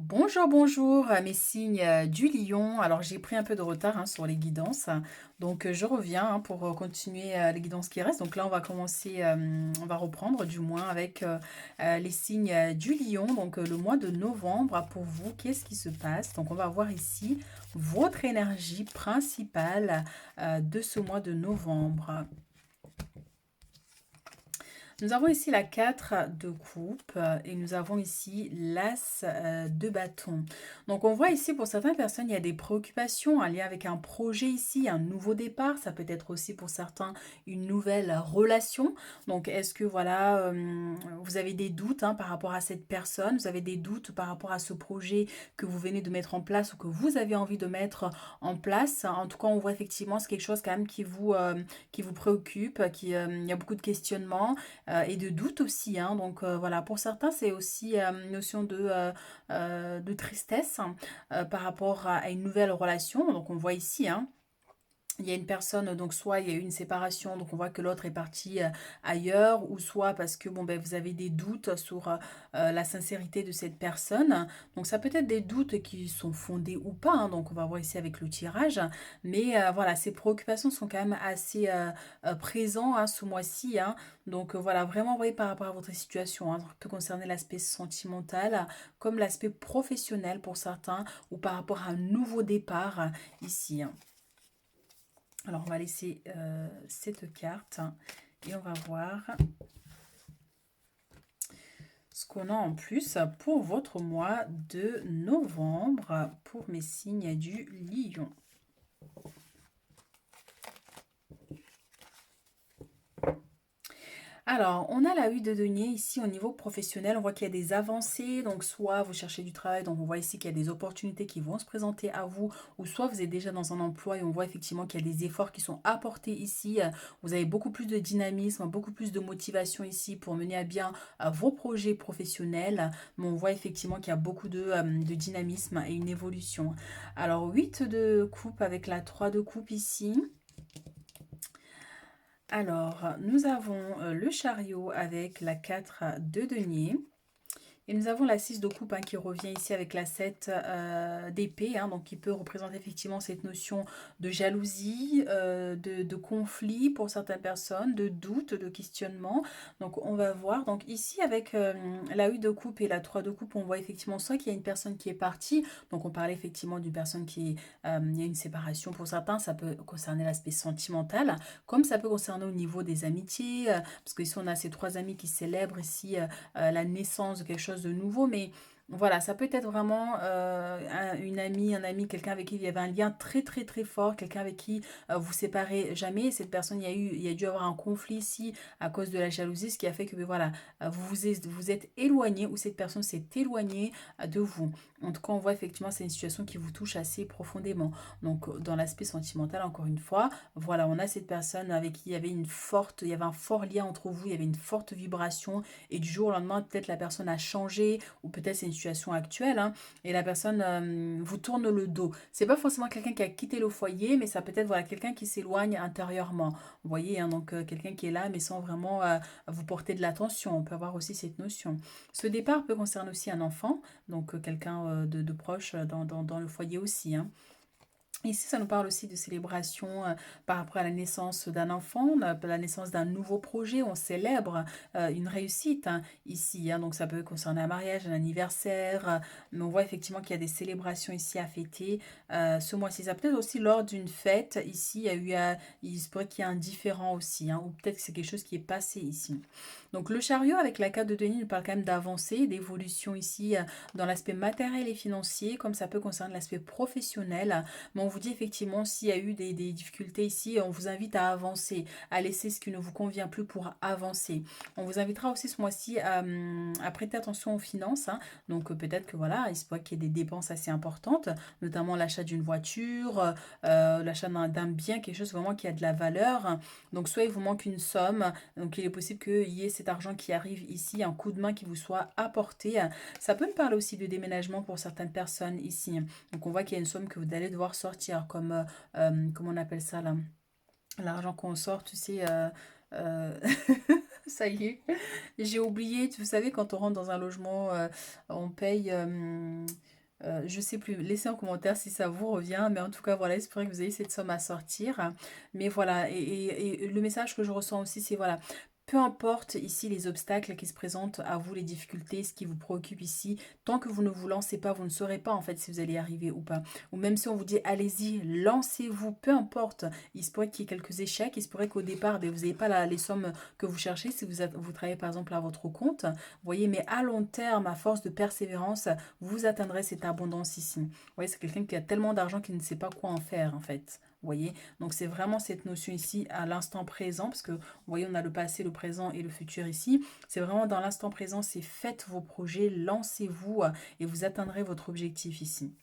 Bonjour, bonjour, mes signes du lion. Alors j'ai pris un peu de retard sur les guidances, donc je reviens pour continuer les guidances qui restent. Donc là on va commencer, on va reprendre du moins avec les signes du lion. Donc le mois de novembre pour vous, qu'est-ce qui se passe? Donc on va voir ici votre énergie principale de ce mois de novembre. Nous avons ici la 4 de coupe et nous avons ici l'as de bâton. Donc on voit ici pour certaines personnes, il y a des préoccupations, un lien avec un projet ici, un nouveau départ. Ça peut être aussi pour certains une nouvelle relation. Donc est-ce que voilà, vous avez des doutes par rapport à cette personne, vous avez des doutes par rapport à ce projet que vous venez de mettre en place ou que vous avez envie de mettre en place. En tout cas, on voit effectivement c'est quelque chose quand même qui vous préoccupe, il y a beaucoup de questionnements et de doute aussi. Donc voilà, pour certains, c'est aussi une notion de tristesse par rapport à une nouvelle relation. Donc on voit ici, il y a une personne, donc soit il y a eu une séparation, donc on voit que l'autre est parti ailleurs, ou soit parce que bon, ben, vous avez des doutes sur la sincérité de cette personne. Donc ça peut être des doutes qui sont fondés ou pas, donc on va voir ici avec le tirage. Mais voilà, ces préoccupations sont quand même assez présentes ce mois-ci. Donc voilà, vraiment, voyez par rapport à votre situation. Ça peut concerner l'aspect sentimental, comme l'aspect professionnel pour certains, ou par rapport à un nouveau départ ici. Alors, on va laisser cette carte et on va voir ce qu'on a en plus pour votre mois de novembre pour mes signes du lion. Alors, on a la huile de denier ici au niveau professionnel. On voit qu'il y a des avancées. Donc, soit vous cherchez du travail, donc on voit ici qu'il y a des opportunités qui vont se présenter à vous, ou soit vous êtes déjà dans un emploi et on voit effectivement qu'il y a des efforts qui sont apportés ici. Vous avez beaucoup plus de dynamisme, beaucoup plus de motivation ici pour mener à bien vos projets professionnels. Mais on voit effectivement qu'il y a beaucoup de dynamisme et une évolution. Alors, 8 de coupe avec la 3 de coupe ici. Alors, nous avons le chariot avec la 4 de denier. Et nous avons la 6 de coupe qui revient ici avec la 7 d'épée, donc qui peut représenter effectivement cette notion de jalousie, de conflit pour certaines personnes, de doute, de questionnement. Donc on va voir. Donc ici avec la 8 de coupe et la 3 de coupe, on voit effectivement soit qu'il y a une personne qui est partie, donc on parlait effectivement d'une personne qui est, il y a une séparation pour certains, ça peut concerner l'aspect sentimental, comme ça peut concerner au niveau des amitiés, parce que ici on a ces trois amis qui célèbrent ici la naissance de quelque chose de nouveau, mais voilà, ça peut être vraiment une amie, un ami, quelqu'un avec qui il y avait un lien très très très fort, quelqu'un avec qui vous séparez jamais. Cette personne, il y a dû avoir un conflit ici à cause de la jalousie, ce qui a fait que voilà, vous êtes éloigné ou cette personne s'est éloignée de vous. En tout cas, on voit effectivement c'est une situation qui vous touche assez profondément. Donc dans l'aspect sentimental, encore une fois, voilà, on a cette personne avec qui il y avait un fort lien entre vous, il y avait une forte vibration et du jour au lendemain, peut-être la personne a changé ou peut-être c'est une situation actuelle et la personne vous tourne le dos. C'est pas forcément quelqu'un qui a quitté le foyer, mais ça peut être voilà, quelqu'un qui s'éloigne intérieurement. Vous voyez, donc quelqu'un qui est là mais sans vraiment vous porter de l'attention. On peut avoir aussi cette notion. Ce départ peut concerner aussi un enfant, donc quelqu'un de proche dans le foyer aussi. Ici, ça nous parle aussi de célébration par rapport à la naissance d'un enfant, la naissance d'un nouveau projet. On célèbre une réussite ici. Donc, ça peut concerner un mariage, un anniversaire. Mais on voit effectivement qu'il y a des célébrations ici à fêter ce mois-ci. Ça peut être aussi lors d'une fête. Ici, il se pourrait qu'il y ait un différent aussi. Ou peut-être que c'est quelque chose qui est passé ici. Donc, le chariot avec la carte de Denis nous parle quand même d'avancée, d'évolution ici dans l'aspect matériel et financier, comme ça peut concerner l'aspect professionnel. Mais on vous dit effectivement, s'il y a eu des difficultés ici, on vous invite à avancer, à laisser ce qui ne vous convient plus pour avancer. On vous invitera aussi ce mois-ci à prêter attention aux finances. Donc peut-être que voilà, il se pourrait qu'il y ait des dépenses assez importantes, notamment l'achat d'une voiture, l'achat d'un bien, quelque chose vraiment qui a de la valeur. Donc soit il vous manque une somme, donc il est possible qu'il y ait cet argent qui arrive ici, un coup de main qui vous soit apporté. Ça peut me parler aussi de déménagement pour certaines personnes ici. Donc on voit qu'il y a une somme que vous allez devoir sortir, comme, comment on appelle ça là? L'argent qu'on sort, tu sais, euh, ça y est, j'ai oublié, vous savez, quand on rentre dans un logement, on paye, je sais plus, laissez en commentaire si ça vous revient, mais en tout cas, voilà, j'espère que vous ayez cette somme à sortir. Mais voilà, et le message que je ressens aussi, c'est voilà, peu importe ici les obstacles qui se présentent à vous, les difficultés, ce qui vous préoccupe ici, tant que vous ne vous lancez pas, vous ne saurez pas en fait si vous allez y arriver ou pas. Ou même si on vous dit allez-y, lancez-vous, peu importe. Il se pourrait qu'il y ait quelques échecs, il se pourrait qu'au départ, ben, vous n'ayez pas les sommes que vous cherchez si vous travaillez par exemple à votre compte. Vous voyez, mais à long terme, à force de persévérance, vous atteindrez cette abondance ici. Vous voyez, c'est quelqu'un qui a tellement d'argent qu'il ne sait pas quoi en faire en fait. Vous voyez, donc c'est vraiment cette notion ici à l'instant présent, parce que vous voyez, on a le passé, le présent et le futur ici. C'est vraiment dans l'instant présent, c'est faites vos projets, lancez-vous et vous atteindrez votre objectif ici.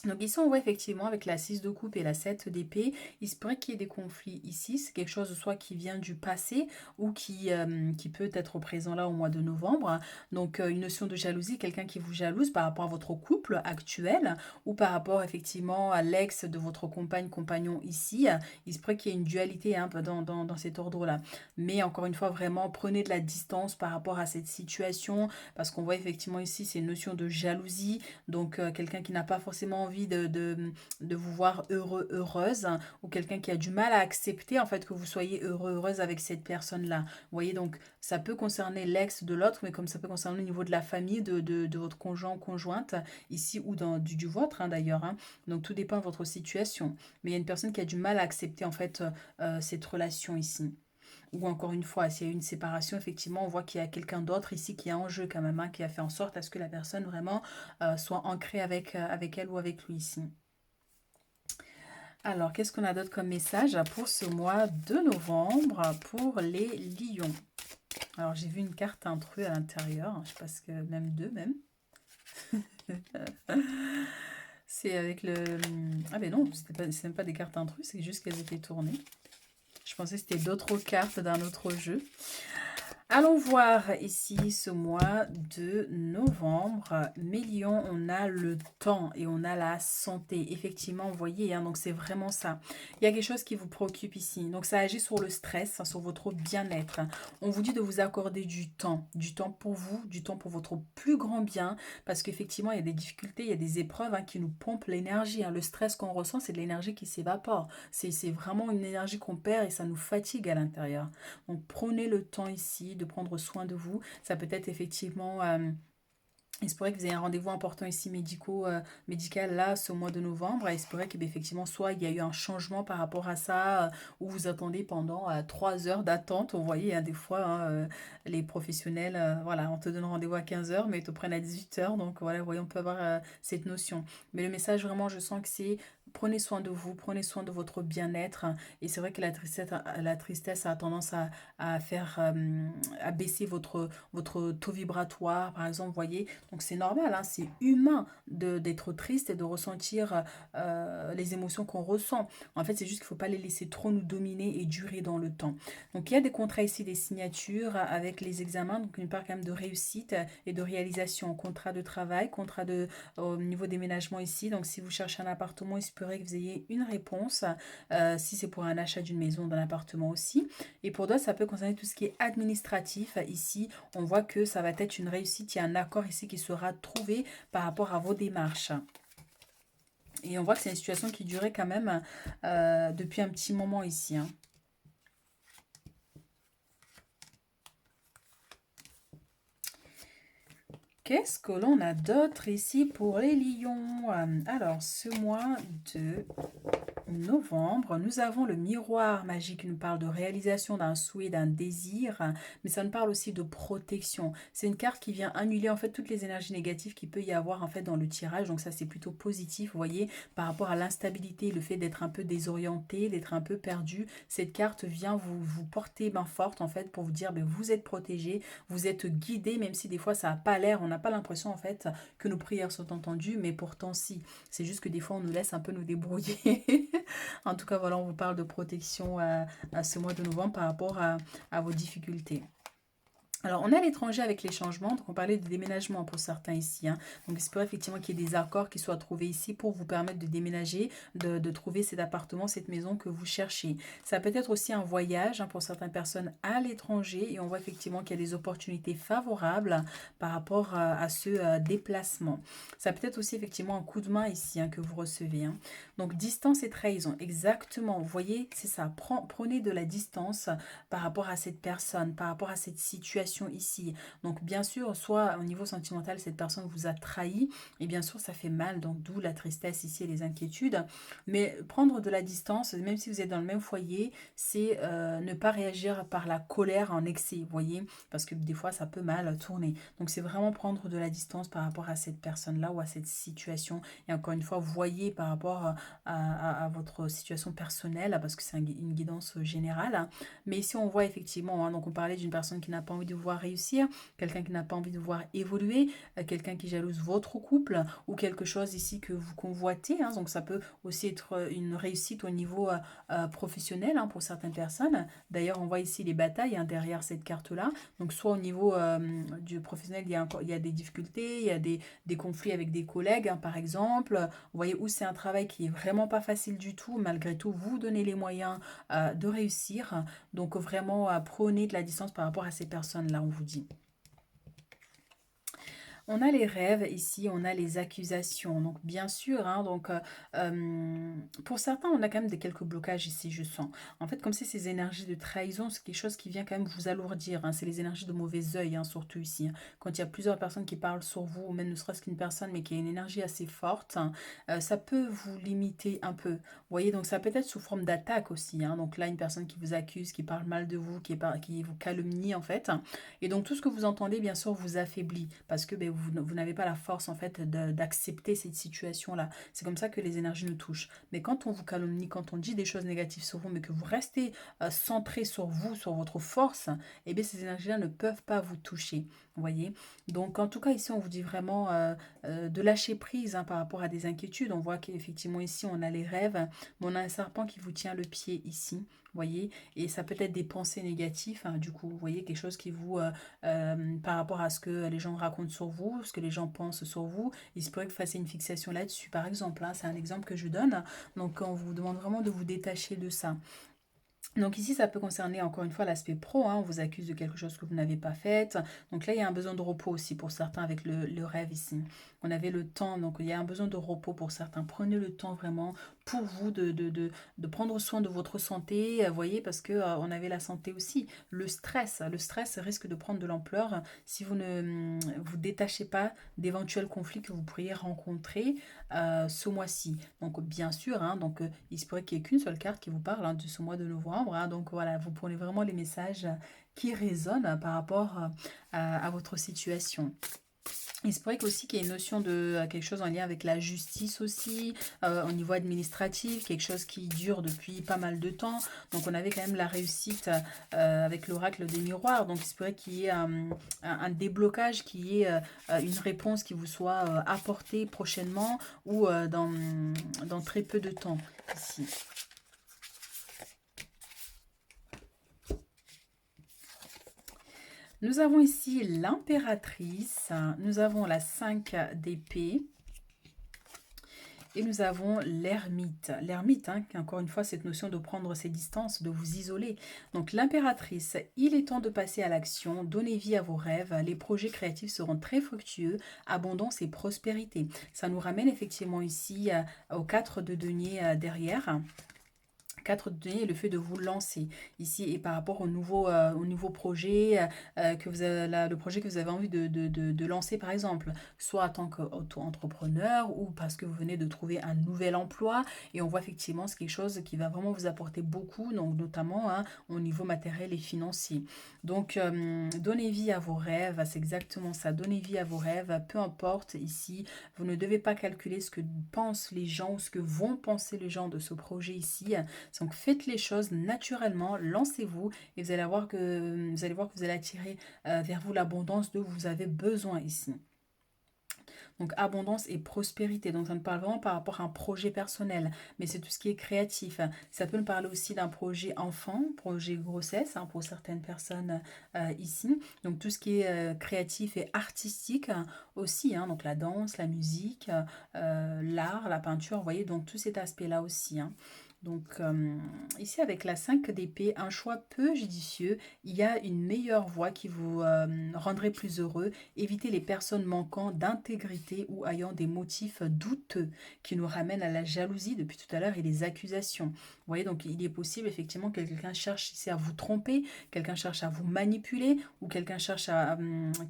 Donc ici, on voit effectivement avec la 6 de coupe et la 7 d'épée, il se pourrait qu'il y ait des conflits ici. C'est quelque chose soit qui vient du passé ou qui peut être présent là au mois de novembre. Donc une notion de jalousie, quelqu'un qui vous jalouse par rapport à votre couple actuel ou par rapport effectivement à l'ex de votre compagne, compagnon ici. Il se pourrait qu'il y ait une dualité un peu dans cet ordre-là. Mais encore une fois, vraiment, prenez de la distance par rapport à cette situation parce qu'on voit effectivement ici, c'est une notion de jalousie. Donc quelqu'un qui n'a pas forcément envie de vous voir heureux, heureuse, hein, ou quelqu'un qui a du mal à accepter en fait que vous soyez heureux, heureuse avec cette personne-là. Vous voyez, donc ça peut concerner l'ex de l'autre, mais comme ça peut concerner au niveau de la famille, de votre conjoint, conjointe, ici ou du vôtre hein, d'ailleurs. Hein. Donc tout dépend de votre situation. Mais il y a une personne qui a du mal à accepter en fait cette relation ici. Ou encore une fois, s'il y a eu une séparation, effectivement, on voit qu'il y a quelqu'un d'autre ici qui est en jeu quand même, hein, qui a fait en sorte à ce que la personne vraiment soit ancrée avec elle ou avec lui ici. Alors, qu'est-ce qu'on a d'autre comme message pour ce mois de novembre pour les lions? Alors, j'ai vu une carte intrus à l'intérieur, je pense que même deux même. C'est avec le... Ah ben non, c'est même pas des cartes intrus, c'est juste qu'elles étaient tournées. Je pensais que c'était d'autres cartes d'un autre jeu. Allons voir ici ce mois de novembre. Mes lions, on a le temps et on a la santé. Effectivement, vous voyez, hein, donc c'est vraiment ça. Il y a quelque chose qui vous préoccupe ici. Donc ça agit sur le stress, hein, sur votre bien-être. On vous dit de vous accorder du temps pour vous, du temps pour votre plus grand bien. Parce qu'effectivement, il y a des difficultés, il y a des épreuves hein, qui nous pompent l'énergie. Hein. Le stress qu'on ressent, c'est de l'énergie qui s'évapore. C'est vraiment une énergie qu'on perd et ça nous fatigue à l'intérieur. Donc prenez le temps ici de prendre soin de vous. Ça peut être effectivement... il se pourrait que vous ayez un rendez-vous important ici médical là ce mois de novembre. Et il se pourrait qu'effectivement soit il y a eu un changement par rapport à ça où vous attendez pendant 3 heures d'attente. Vous voyez, hein, des fois hein, les professionnels, voilà, on te donne rendez-vous à 15 heures mais ils te prennent à 18 heures. Donc voilà, vous voyez, on peut avoir cette notion. Mais le message vraiment, je sens que c'est prenez soin de vous, prenez soin de votre bien-être. Et c'est vrai que la tristesse a tendance à faire, à baisser votre taux vibratoire, par exemple, vous voyez. Donc c'est normal, hein, c'est humain d'être triste et de ressentir les émotions qu'on ressent. En fait, c'est juste qu'il ne faut pas les laisser trop nous dominer et durer dans le temps. Donc il y a des contrats ici, des signatures avec les examens, donc une part quand même de réussite et de réalisation. Contrat de travail, au niveau déménagement ici. Donc si vous cherchez un appartement, il se pourrait que vous ayez une réponse. Si c'est pour un achat d'une maison, d'un appartement aussi. Et pour d'autres, ça peut concerner tout ce qui est administratif. Ici, on voit que ça va être une réussite. Il y a un accord ici qui sera trouvé par rapport à vos démarches. Et on voit que c'est une situation qui durait quand même depuis un petit moment ici. Hein. Qu'est-ce que l'on a d'autre ici pour les lions? Alors, ce mois de novembre, nous avons le miroir magique qui nous parle de réalisation d'un souhait, d'un désir, mais ça nous parle aussi de protection. C'est une carte qui vient annuler en fait toutes les énergies négatives qu'il peut y avoir en fait dans le tirage, donc ça c'est plutôt positif, vous voyez, par rapport à l'instabilité, le fait d'être un peu désorienté, d'être un peu perdu. Cette carte vient vous porter main forte en fait pour vous dire, ben, vous êtes protégé, vous êtes guidé, même si des fois ça n'a pas l'air, on n'a pas l'impression en fait que nos prières sont entendues, mais pourtant si. C'est juste que des fois on nous laisse un peu nous débrouiller. En tout cas, voilà, on vous parle de protection à ce mois de novembre par rapport à vos difficultés. Alors, on a l'étranger avec les changements, donc on parlait de déménagement pour certains ici, hein. Donc, il se pourrait effectivement qu'il y ait des accords qui soient trouvés ici pour vous permettre de déménager, de trouver cet appartement, cette maison que vous cherchez. Ça peut être aussi un voyage, hein, pour certaines personnes à l'étranger, et on voit effectivement qu'il y a des opportunités favorables par rapport à ce déplacement. Ça peut être aussi effectivement un coup de main ici, hein, que vous recevez, hein. Donc, distance et trahison, exactement. Vous voyez, c'est ça. Prenez de la distance par rapport à cette personne, par rapport à cette situation ici. Donc bien sûr, soit au niveau sentimental, cette personne vous a trahi, et bien sûr, ça fait mal, donc d'où la tristesse ici et les inquiétudes. Mais prendre de la distance, même si vous êtes dans le même foyer, c'est ne pas réagir par la colère en excès, vous voyez, parce que des fois, ça peut mal tourner. Donc c'est vraiment prendre de la distance par rapport à cette personne-là ou à cette situation. Et encore une fois, voyez par rapport à votre situation personnelle, parce que c'est une guidance générale. Mais ici, on voit effectivement, hein, donc on parlait d'une personne qui n'a pas envie de vous voir réussir, quelqu'un qui n'a pas envie de vous voir évoluer, quelqu'un qui jalouse votre couple, ou quelque chose ici que vous convoitez, hein. Donc ça peut aussi être une réussite au niveau professionnel, hein, pour certaines personnes. D'ailleurs, on voit ici les batailles, hein, derrière cette carte-là. Donc soit au niveau du professionnel, il y a des difficultés, il y a des conflits avec des collègues, hein, par exemple. Vous voyez où c'est un travail qui est vraiment pas facile du tout. Malgré tout, vous donnez les moyens de réussir. Donc vraiment, prenez de la distance par rapport à ces personnes-là, on vous dit. On a les rêves ici, on a les accusations. Donc bien sûr, hein, donc pour certains, on a quand même quelques blocages ici, je sens. En fait, comme c'est ces énergies de trahison, c'est quelque chose qui vient quand même vous alourdir, hein. C'est les énergies de mauvais œil, hein, surtout ici, hein. Quand il y a plusieurs personnes qui parlent sur vous, ou même ne serait-ce qu'une personne, mais qui a une énergie assez forte, hein, ça peut vous limiter un peu. Vous voyez, donc ça peut être sous forme d'attaque aussi, hein. Donc là, une personne qui vous accuse, qui parle mal de vous, qui vous calomnie en fait. Et donc tout ce que vous entendez, bien sûr, vous affaiblit parce que ben, vous n'avez pas la force en fait d'accepter cette situation-là. C'est comme ça que les énergies nous touchent. Mais quand on vous calomnie, quand on dit des choses négatives sur vous, mais que vous restez centré sur vous, sur votre force, eh bien ces énergies-là ne peuvent pas vous toucher. Vous voyez? Donc en tout cas ici on vous dit vraiment de lâcher prise, hein, par rapport à des inquiétudes. On voit qu'effectivement ici on a les rêves, mais on a un serpent qui vous tient le pied ici. Vous voyez, et ça peut être des pensées négatives, hein, du coup, vous voyez, quelque chose qui vous, par rapport à ce que les gens racontent sur vous, ce que les gens pensent sur vous, il se pourrait que vous fassiez une fixation là-dessus, par exemple, hein, c'est un exemple que je donne, donc on vous demande vraiment de vous détacher de ça. Donc ici, ça peut concerner encore une fois l'aspect pro, hein, on vous accuse de quelque chose que vous n'avez pas fait. Donc là, il y a un besoin de repos aussi pour certains avec le rêve ici. On avait le temps, donc il y a un besoin de repos pour certains. Prenez le temps vraiment pour vous de prendre soin de votre santé, vous voyez, parce que on avait la santé aussi. Le stress risque de prendre de l'ampleur si vous ne vous détachez pas d'éventuels conflits que vous pourriez rencontrer ce mois-ci. Donc bien sûr, hein, donc il se pourrait qu'il n'y ait qu'une seule carte qui vous parle, hein, de ce mois de novembre, hein. Donc voilà, vous prenez vraiment les messages qui résonnent par rapport à votre situation. Il se pourrait aussi qu'il y ait une notion de quelque chose en lien avec la justice aussi, au niveau administratif, quelque chose qui dure depuis pas mal de temps. Donc on avait quand même la réussite avec l'oracle des miroirs. Donc il se pourrait qu'il y ait un déblocage, qu'il y ait une réponse qui vous soit apportée prochainement ou dans très peu de temps ici. Nous avons ici l'impératrice, nous avons la 5 d'épée et nous avons l'ermite. L'ermite, hein, qui encore une fois cette notion de prendre ses distances, de vous isoler. Donc l'impératrice, il est temps de passer à l'action, donnez vie à vos rêves, les projets créatifs seront très fructueux, abondance et prospérité. Ça nous ramène effectivement ici aux 4 de denier derrière. 4 données, le fait de vous lancer ici et par rapport au nouveau projet que vous avez, le projet que vous avez envie de lancer par exemple, soit en tant qu'auto-entrepreneur ou parce que vous venez de trouver un nouvel emploi et on voit effectivement c'est quelque chose qui va vraiment vous apporter beaucoup, donc notamment, hein, au niveau matériel et financier. Donc donnez vie à vos rêves, c'est exactement ça, donnez vie à vos rêves, peu importe ici, vous ne devez pas calculer ce que pensent les gens ou ce que vont penser les gens de ce projet ici. Donc faites les choses naturellement, lancez-vous et vous allez voir que vous allez attirer vers vous l'abondance dont vous avez besoin ici. Donc abondance et prospérité. Donc ça me parle vraiment par rapport à un projet personnel, mais c'est tout ce qui est créatif. Ça peut me parler aussi d'un projet enfant, projet grossesse pour certaines personnes ici. Donc tout ce qui est créatif et artistique aussi, donc la danse, la musique, l'art, la peinture, vous voyez, donc tout cet aspect-là aussi. Donc ici avec la 5 d'épée, un choix peu judicieux, il y a une meilleure voie qui vous rendrait plus heureux. Évitez les personnes manquant d'intégrité ou ayant des motifs douteux qui nous ramènent à la jalousie depuis tout à l'heure et les accusations. Vous voyez, donc il est possible effectivement que quelqu'un cherche ici à vous tromper, quelqu'un cherche à vous manipuler ou quelqu'un cherche à...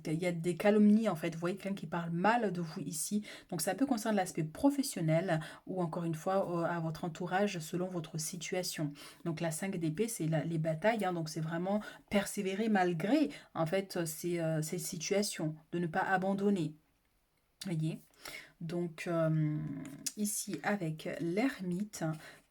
il y a des calomnies en fait, vous voyez, quelqu'un qui parle mal de vous ici. Donc ça peut concerner l'aspect professionnel ou encore une fois à votre entourage selon votre situation. Donc la 5 d'épée, c'est les batailles, donc c'est vraiment persévérer malgré en fait ces situations, de ne pas abandonner. Voyez. Donc ici avec l'ermite,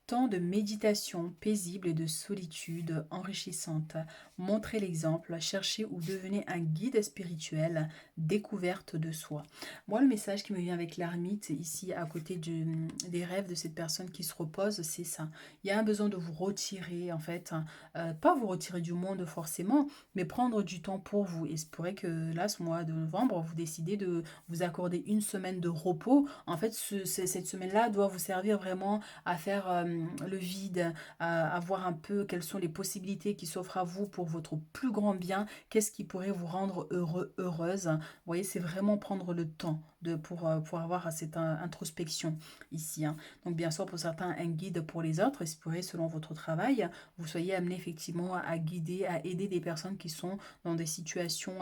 temps de méditation paisible et de solitude enrichissante. Montrez l'exemple, cherchez ou devenez un guide spirituel, découverte de soi. Moi, le message qui me vient avec l'ermite, ici à côté des rêves de cette personne qui se repose, c'est ça. Il y a un besoin de vous retirer, en fait. Pas vous retirer du monde forcément, mais prendre du temps pour vous. Et c'est pourrait que là, ce mois de novembre, vous décidez de vous accorder une semaine de repos. En fait, cette semaine-là doit vous servir vraiment à faire le vide, à voir un peu quelles sont les possibilités qui s'offrent à vous pour votre plus grand bien, qu'est-ce qui pourrait vous rendre heureux, heureuse. Vous voyez, c'est vraiment prendre le temps pour avoir cette introspection ici. Donc bien sûr, pour certains, un guide pour les autres, il se pourrait, selon votre travail, vous soyez amené effectivement à guider, à aider des personnes qui sont dans des situations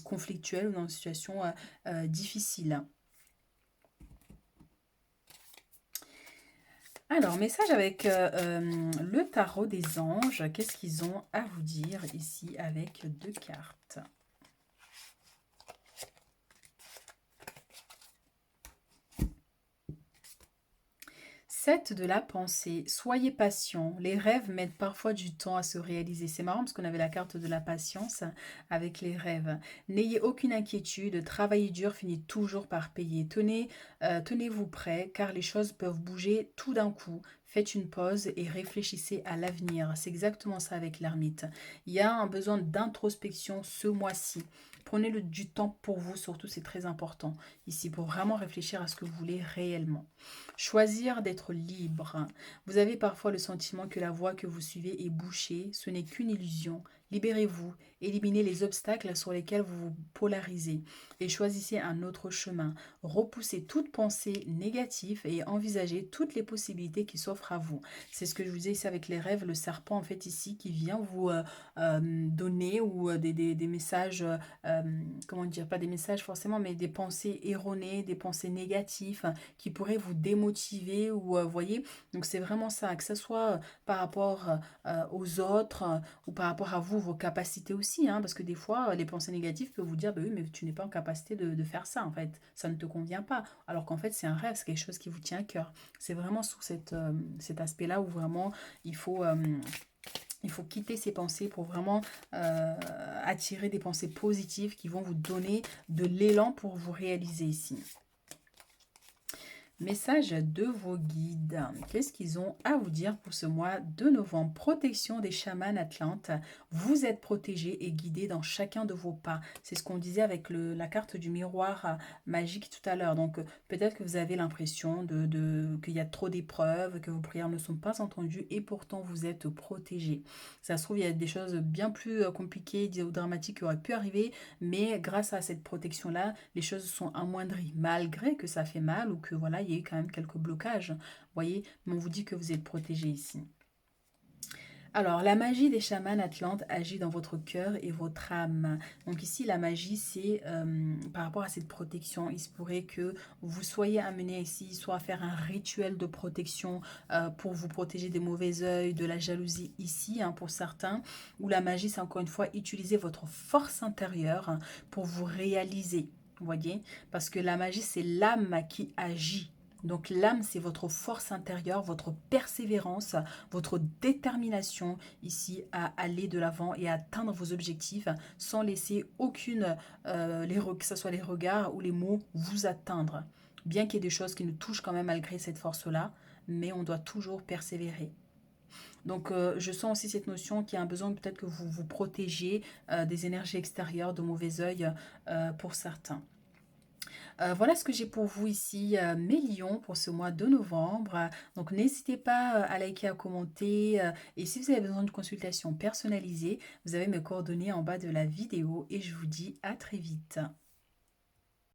conflictuelles ou dans des situations difficiles. Alors, message avec le tarot des anges. Qu'est-ce qu'ils ont à vous dire ici avec 2 cartes? Sept de la pensée, soyez patient. Les rêves mettent parfois du temps à se réaliser. C'est marrant parce qu'on avait la carte de la patience avec les rêves. N'ayez aucune inquiétude, travailler dur finit toujours par payer. Tenez-vous prêt car les choses peuvent bouger tout d'un coup. Faites une pause et réfléchissez à l'avenir. C'est exactement ça avec l'ermite. Il y a un besoin d'introspection ce mois-ci. Prenez du temps pour vous, surtout c'est très important ici, pour vraiment réfléchir à ce que vous voulez réellement. Choisir d'être libre. Vous avez parfois le sentiment que la voie que vous suivez est bouchée. Ce n'est qu'une illusion. Libérez-vous, éliminez les obstacles sur lesquels vous vous polarisez et choisissez un autre chemin. Repoussez toute pensée négative et envisagez toutes les possibilités qui s'offrent à vous. C'est ce que je vous disais ici avec les rêves, le serpent en fait ici qui vient vous donner ou des messages, comment dire, pas des messages forcément, mais des pensées erronées, des pensées négatives qui pourraient vous démotiver ou voyez. Donc c'est vraiment ça, que ce soit par rapport aux autres ou par rapport à vous, vos capacités aussi, parce que des fois, les pensées négatives peuvent vous dire, bah oui, mais tu n'es pas en capacité de faire ça, en fait, ça ne te convient pas, alors qu'en fait, c'est un rêve, c'est quelque chose qui vous tient à cœur. C'est vraiment sous cet aspect-là où vraiment, il faut... il faut quitter ces pensées pour vraiment attirer des pensées positives qui vont vous donner de l'élan pour vous réaliser ici. Message de vos guides. Qu'est-ce qu'ils ont à vous dire pour ce mois de novembre? Protection des chamans atlantes. Vous êtes protégés et guidés dans chacun de vos pas. C'est ce qu'on disait avec la carte du miroir magique tout à l'heure. Donc peut-être que vous avez l'impression qu'il y a trop d'épreuves, que vos prières ne sont pas entendues et pourtant vous êtes protégés. Ça se trouve, il y a des choses bien plus compliquées ou dramatiques qui auraient pu arriver, mais grâce à cette protection-là, les choses sont amoindries, malgré que ça fait mal ou que voilà, il y a eu quand même quelques blocages. Vous voyez, mais on vous dit que vous êtes protégé ici. Alors, la magie des chamans atlantes agit dans votre cœur et votre âme. Donc ici, la magie, c'est par rapport à cette protection. Il se pourrait que vous soyez amené ici, soit à faire un rituel de protection pour vous protéger des mauvais œils, de la jalousie ici, pour certains. Ou la magie, c'est encore une fois utiliser votre force intérieure pour vous réaliser. Vous voyez? Parce que la magie, c'est l'âme qui agit. Donc l'âme, c'est votre force intérieure, votre persévérance, votre détermination ici à aller de l'avant et à atteindre vos objectifs sans laisser aucune, que ce soit les regards ou les mots, vous atteindre. Bien qu'il y ait des choses qui nous touchent quand même malgré cette force-là, mais on doit toujours persévérer. Donc, je sens aussi cette notion qu'il y a un besoin peut-être que vous vous protégiez des énergies extérieures, de mauvais œil pour certains. Voilà ce que j'ai pour vous ici, mes lions, pour ce mois de novembre. Donc, n'hésitez pas à liker, à commenter. Et si vous avez besoin de consultation personnalisée, vous avez mes coordonnées en bas de la vidéo. Et je vous dis à très vite.